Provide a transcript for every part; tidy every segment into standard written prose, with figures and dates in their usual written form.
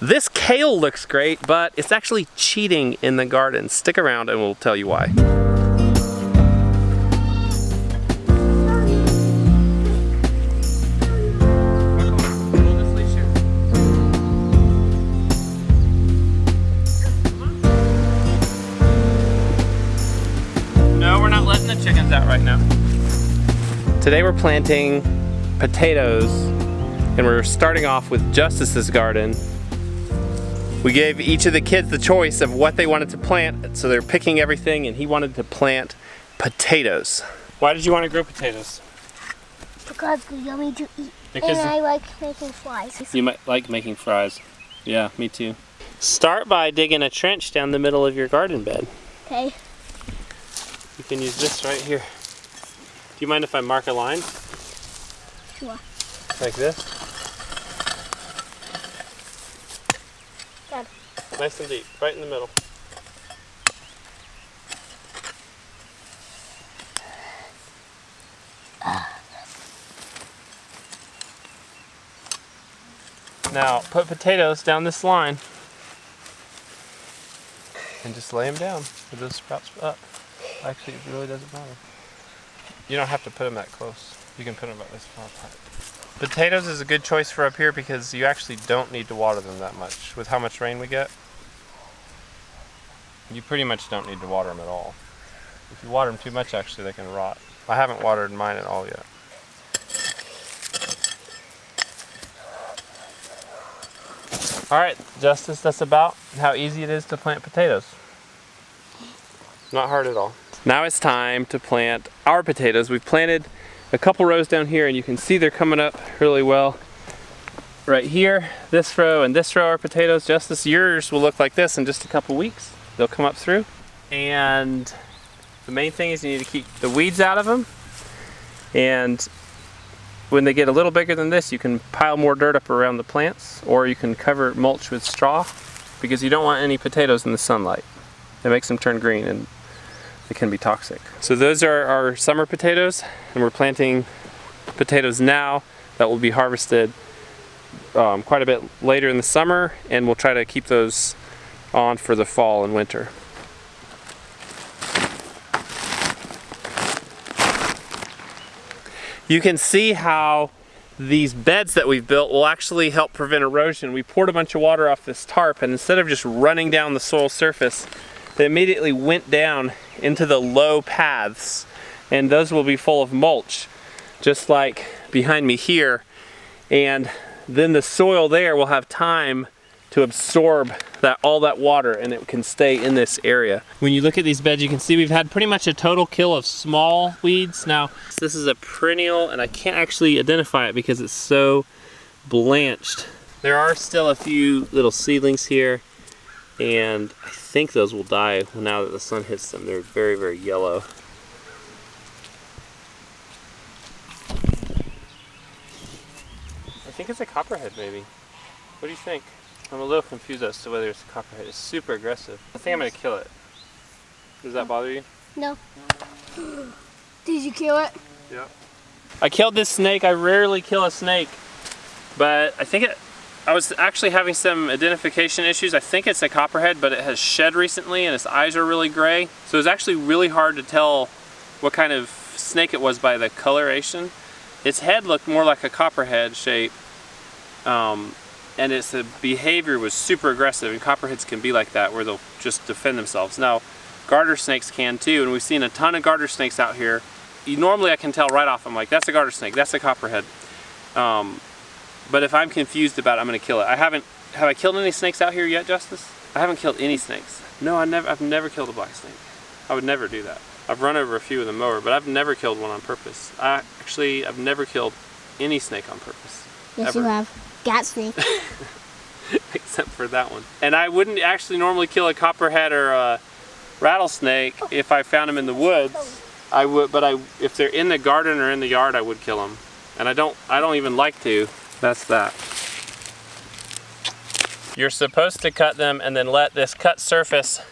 This kale looks great, but it's actually cheating in the garden. Stick around and we'll tell you why. No, we're not letting the chickens out right now. Today we're planting potatoes, and we're starting off with Justice's garden. We gave each of the kids the choice of what they wanted to plant, so they're picking everything, and he wanted to plant potatoes. Why did you want to grow potatoes? Because they're yummy to eat. Because and I like making fries. You might like making fries. Yeah, me too. Start by digging a trench down the middle of your garden bed. Okay. You can use this right here. Do you mind if I mark a line? Sure. Like this? Good. Nice and deep, right in the middle. Now, put potatoes down this line and just lay them down with those sprouts up. Actually, it really doesn't matter. You don't have to put them that close. You can put them about this far apart. Potatoes is a good choice for up here because you actually don't need to water them that much. With how much rain we get, you pretty much don't need to water them at all. If you water them too much, actually, they can rot. I haven't watered mine at all yet. All right, Justice, that's about how easy it is to plant potatoes. Not hard at all. Now it's time to plant our potatoes. We've planted a couple rows down here, and you can see they're coming up really well. Right here, this row and this row are potatoes. Justice, yours will look like this in just a couple weeks. They'll come up through. And the main thing is you need to keep the weeds out of them. And when they get a little bigger than this, you can pile more dirt up around the plants, or you can cover mulch with straw, because you don't want any potatoes in the sunlight. It makes them turn green and it can be toxic. So those are our summer potatoes, and we're planting potatoes now that will be harvested quite a bit later in the summer, and we'll try to keep those on for the fall and winter. You can see how these beds that we've built will actually help prevent erosion. We poured a bunch of water off this tarp, and instead of just running down the soil surface, they immediately went down into the low paths, and those will be full of mulch, just like behind me here. And then the soil there will have time to absorb all that water, and it can stay in this area. When you look at these beds, you can see we've had pretty much a total kill of small weeds. Now, this is a perennial, and I can't actually identify it because it's so blanched. There are still a few little seedlings here, and I think those will die now that the sun hits them. They're very, very yellow. I think it's a copperhead, maybe. What do you think? I'm a little confused as to whether it's a copperhead. It's super aggressive. I think I'm gonna kill it. Does that bother you? No. Did you kill it? Yeah. I killed this snake. I rarely kill a snake, but I was actually having some identification issues. I think it's a copperhead, but it has shed recently and its eyes are really gray. So it's actually really hard to tell what kind of snake it was by the coloration. Its head looked more like a copperhead shape, and its behavior was super aggressive, and copperheads can be like that, where they'll just defend themselves. Now, garter snakes can too, and we've seen a ton of garter snakes out here. Normally I can tell right off, I'm like, that's a garter snake, that's a copperhead. But if I'm confused about it, I'm gonna kill it. Have I killed any snakes out here yet, Justice? I haven't killed any snakes. No, I've never killed a black snake. I would never do that. I've run over a few with a mower, but I've never killed one on purpose. I've never killed any snake on purpose. Yes, ever. you have. Got snake. Except for that one. And I wouldn't actually normally kill a copperhead or a rattlesnake if I found them in the woods. I would, but if they're in the garden or in the yard, I would kill them. And I don't even like to. That's that. You're supposed to cut them and then let this cut surface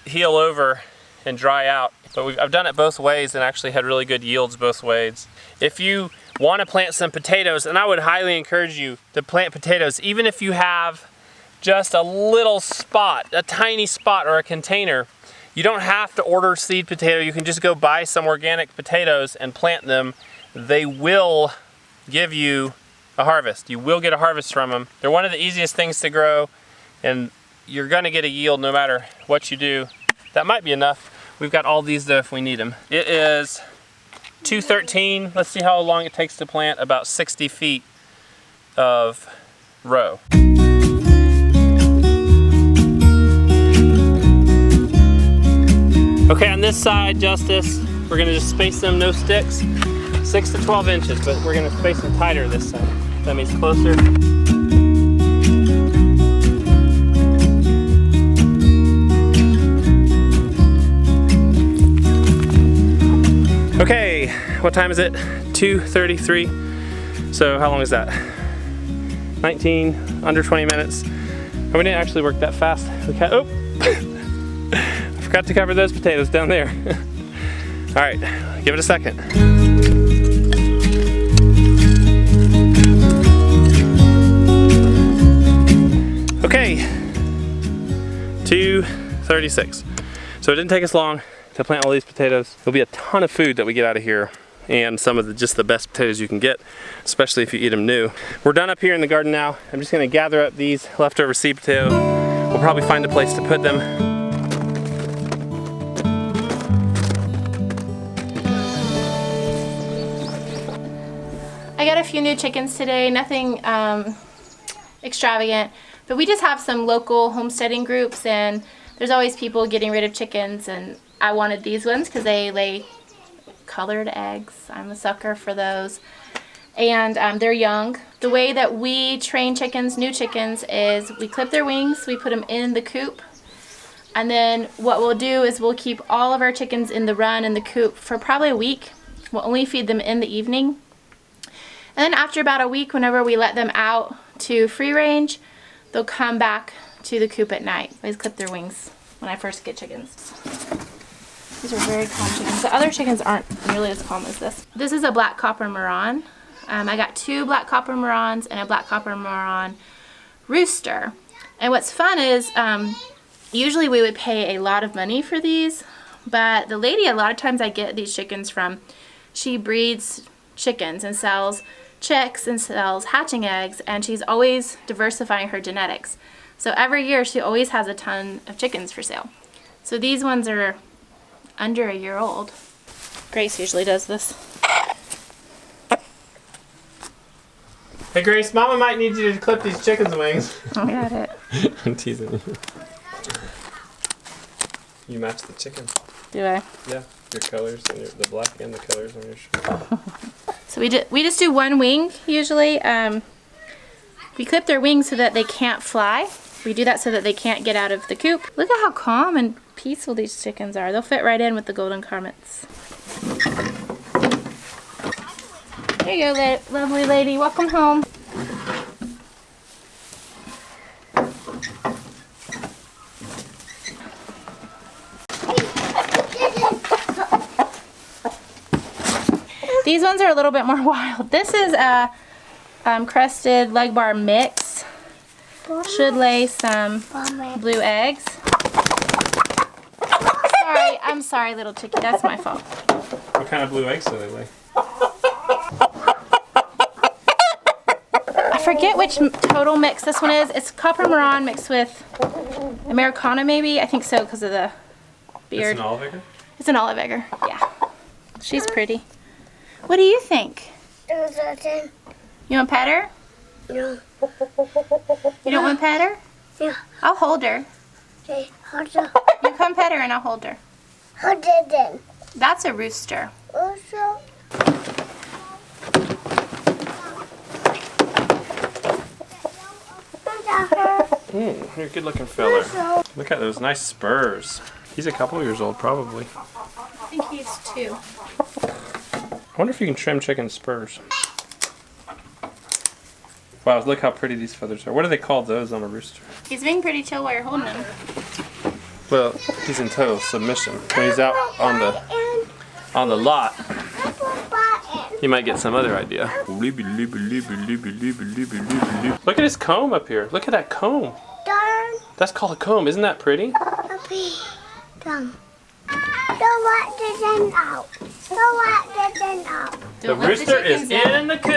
heal over and dry out. But I've done it both ways and actually had really good yields both ways. If you want to plant some potatoes, and I would highly encourage you to plant potatoes, even if you have just a little spot, a tiny spot or a container. You don't have to order seed potato. You can just go buy some organic potatoes and plant them. They will give you a harvest. You will get a harvest from them. They're one of the easiest things to grow, and you're gonna get a yield no matter what you do. That might be enough. We've got all these though if we need them. It is 213. Let's see how long it takes to plant about 60 feet of row. Okay, on this side, Justice, we're gonna just space them, no sticks, 6 to 12 inches, but we're gonna space them tighter this side. That means closer. Okay, what time is it? 2:33. So how long is that? 19, under 20 minutes. And we didn't actually work that fast. Oh, I forgot to cover those potatoes down there. All right, give it a second. Okay, 2:36. So it didn't take us long to plant all these potatoes. There'll be a ton of food that we get out of here, and some of just the best potatoes you can get, especially if you eat them new. We're done up here in the garden now. I'm just gonna gather up these leftover seed potatoes. We'll probably find a place to put them. I got a few new chickens today, nothing extravagant, but we just have some local homesteading groups, and there's always people getting rid of chickens, and I wanted these ones because they lay colored eggs. I'm a sucker for those. And they're young. The way that we train chickens, new chickens, is we clip their wings, we put them in the coop, and then what we'll do is we'll keep all of our chickens in the run in the coop for probably a week. We'll only feed them in the evening. And then after about a week, whenever we let them out to free range, they'll come back to the coop at night. I always clip their wings when I first get chickens. These are very calm chickens. The other chickens aren't nearly as calm as this. This is a black copper Marron. I got 2 black copper Marrons and a black copper Marron rooster. And what's fun is usually we would pay a lot of money for these, but the lady a lot of times I get these chickens from, she breeds chickens and sells chicks and sells hatching eggs, and she's always diversifying her genetics. So every year she always has a ton of chickens for sale. So these ones are under a year old. Grace usually does this. Hey Grace, Mama might need you to clip these chickens' wings. I got it. I'm teasing you. You match the chicken. Do I? Yeah, your colors, and the black and the colors on your shirt. So we just do one wing usually. We clip their wings so that they can't fly. We do that so that they can't get out of the coop. Look at how calm and peaceful these chickens are. They'll fit right in with the golden comets. There you go, lovely lady. Welcome home. These ones are a little bit more wild. This is a crested leg bar mix. Should lay some blue eggs. Sorry, I'm sorry, little chickie. That's my fault. What kind of blue eggs do they lay? I forget which total mix this one is. It's copper Marron mixed with Americana maybe. I think so because of the beard. It's an olive egger? It's an olive egger, yeah. She's pretty. What do you think? You want to pet her? No. You don't want to pet her? Yeah. I'll hold her. Okay, hold her. You come pet her and I'll hold her. Hold it then. That's a rooster. Also. You're a good looking fella. Look at those nice spurs. He's a couple years old probably. I think he's 2. I wonder if you can trim chicken spurs. Wow, look how pretty these feathers are. What do they call those on a rooster? He's being pretty chill while you're holding him. Well, he's in total submission. When he's out on the lot, He might get some other idea. Look at his comb up here. Look at that comb. Darn. That's called a comb. Isn't that pretty? Puppy. Come. Don't let the den out. Don't let the den out. The rooster is in the coop.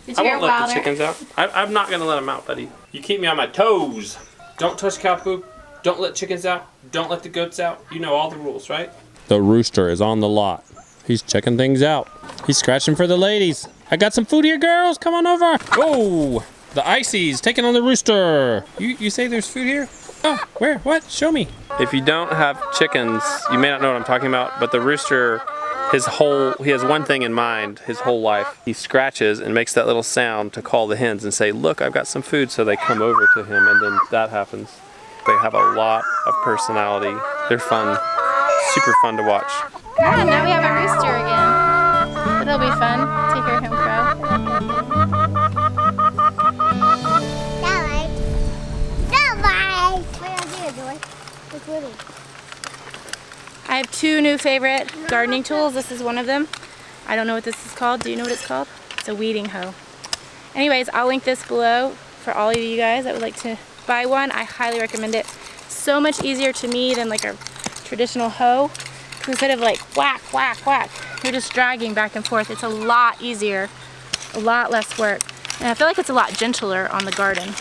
Did I you won't let the chickens out. I'm not going to let them out, buddy. You keep me on my toes. Don't touch cow poop. Don't let chickens out. Don't let the goats out. You know all the rules, right? The rooster is on the lot. He's checking things out. He's scratching for the ladies. I got some food here, girls. Come on over. Whoa! The Icy's taking on the rooster. You say there's food here? Oh, where? What? Show me. If you don't have chickens, you may not know what I'm talking about, but the rooster, he has one thing in mind his whole life. He scratches and makes that little sound to call the hens and say, look, I've got some food, so they come over to him, and then that happens. They have a lot of personality. They're fun, super fun to watch. Yeah, now we have a rooster again. It'll be fun. Take her home, Crow. I have two new favorite gardening tools. This is one of them. I don't know what this is called. Do you know what it's called? It's a weeding hoe. Anyways, I'll link this below for all of you guys that would like to buy one. I highly recommend it. So much easier to me than like a traditional hoe. Instead of like whack, whack, whack, you're just dragging back and forth. It's a lot easier, a lot less work. And I feel like it's a lot gentler on the garden.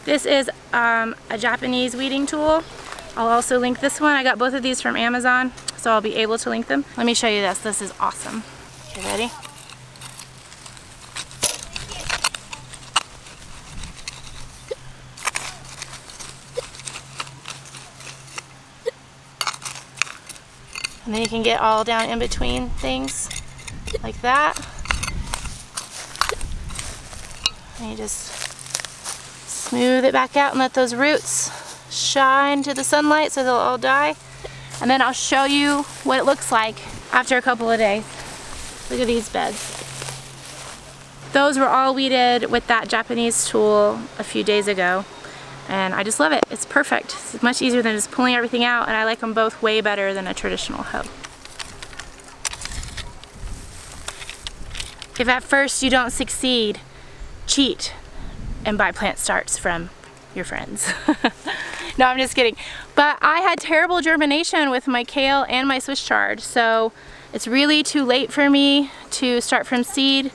This is a Japanese weeding tool. I'll also link this one. I got both of these from Amazon, so I'll be able to link them. Let me show you this. This is awesome. Okay, ready? And then you can get all down in between things like that. And you just smooth it back out and let those roots shine to the sunlight so they'll all die. And then I'll show you what it looks like after a couple of days. Look at these beds. Those were all weeded with that Japanese tool a few days ago. And I just love it. It's perfect. It's much easier than just pulling everything out, and I like them both way better than a traditional hoe. If at first you don't succeed, cheat and buy plant starts from your friends. No, I'm just kidding. But I had terrible germination with my kale and my Swiss chard, so it's really too late for me to start from seed.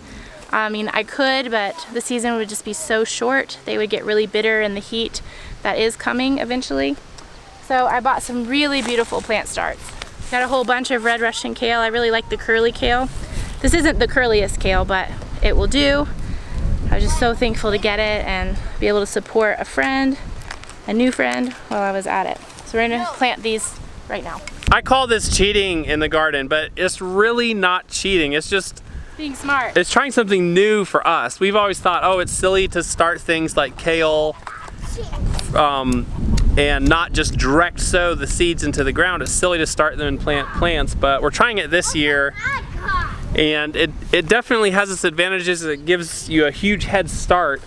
I mean, I could, but the season would just be so short. They would get really bitter in the heat that is coming eventually. So I bought some really beautiful plant starts. Got a whole bunch of red Russian kale. I really like the curly kale. This isn't the curliest kale, but it will do. I was just so thankful to get it and be able to support a friend, a new friend, while I was at it. So we're gonna plant these right now. I call this cheating in the garden, but it's really not cheating. It's just being smart. It's trying something new for us. We've always thought, oh, it's silly to start things like kale and not just direct sow the seeds into the ground. It's silly to start them and plant plants, but we're trying it this year, and it definitely has its advantages. It gives you a huge head start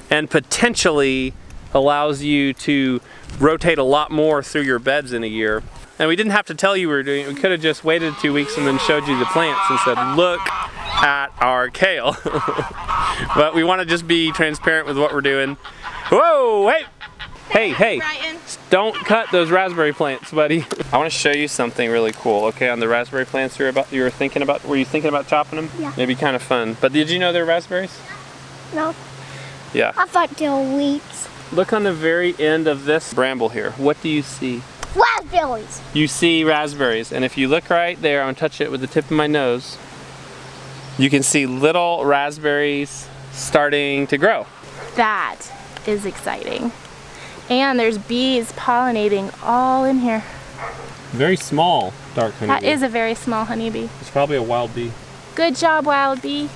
and potentially allows you to rotate a lot more through your beds in a year. And we didn't have to tell you we were doing it. We could have just waited 2 weeks and then showed you the plants and said, look at our kale. But we want to just be transparent with what we're doing. Whoa, hey, don't cut those raspberry plants, buddy. I want to show you something really cool, okay, on the raspberry plants were you thinking about chopping them? Yeah. Maybe kind of fun. But did you know they're raspberries? No. Yeah. I thought they were weeds. Look on the very end of this bramble here. What do you see? Raspberries. You see raspberries, and if you look right there, I'm gonna touch it with the tip of my nose, you can see little raspberries starting to grow. That is exciting. And there's bees pollinating all in here. Very small dark honeybee. That is a very small honeybee. It's probably a wild bee. Good job, wild bee.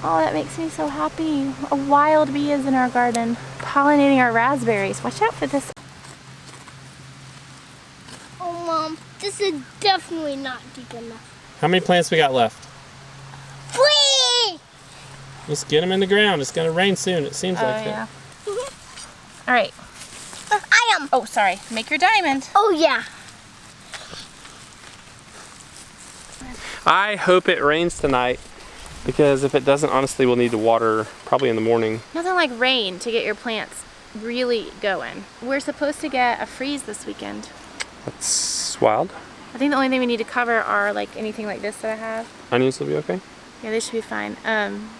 Oh, that makes me so happy. A wild bee is in our garden, pollinating our raspberries. Watch out for this. Oh, Mom, this is definitely not deep enough. How many plants we got left? 3! Let's get them in the ground. It's gonna rain soon, it seems like yeah. it. All right. I him. Oh, sorry. Make your diamond. Oh, yeah. I hope it rains tonight, because if it doesn't, honestly, we'll need to water probably in the morning. Nothing like rain to get your plants really going. We're supposed to get a freeze this weekend. That's wild. I think the only thing we need to cover are like anything like this that I have. Onions will be okay. Yeah, they should be fine.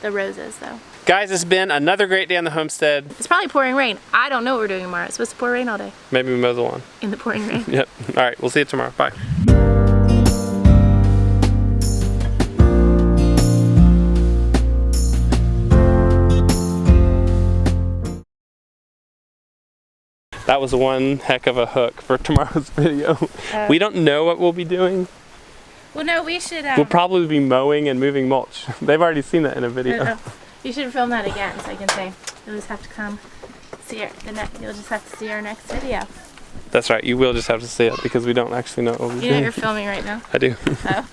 The roses though. Guys, it's been another great day on the homestead. It's probably pouring rain. I don't know what we're doing tomorrow. It's supposed to pour rain all day. Maybe we mow the lawn. In the pouring rain. Yep. All right, we'll see you tomorrow. Bye. That was one heck of a hook for tomorrow's video. We don't know what we'll be doing. Well, no, we should. We'll probably be mowing and moving mulch. They've already seen that in a video. You should film that again so I can say you'll just have to come see you'll just have to see our next video. That's right. You will just have to see it because we don't actually know what we'll be You know doing. you're filming right now. I do. Oh.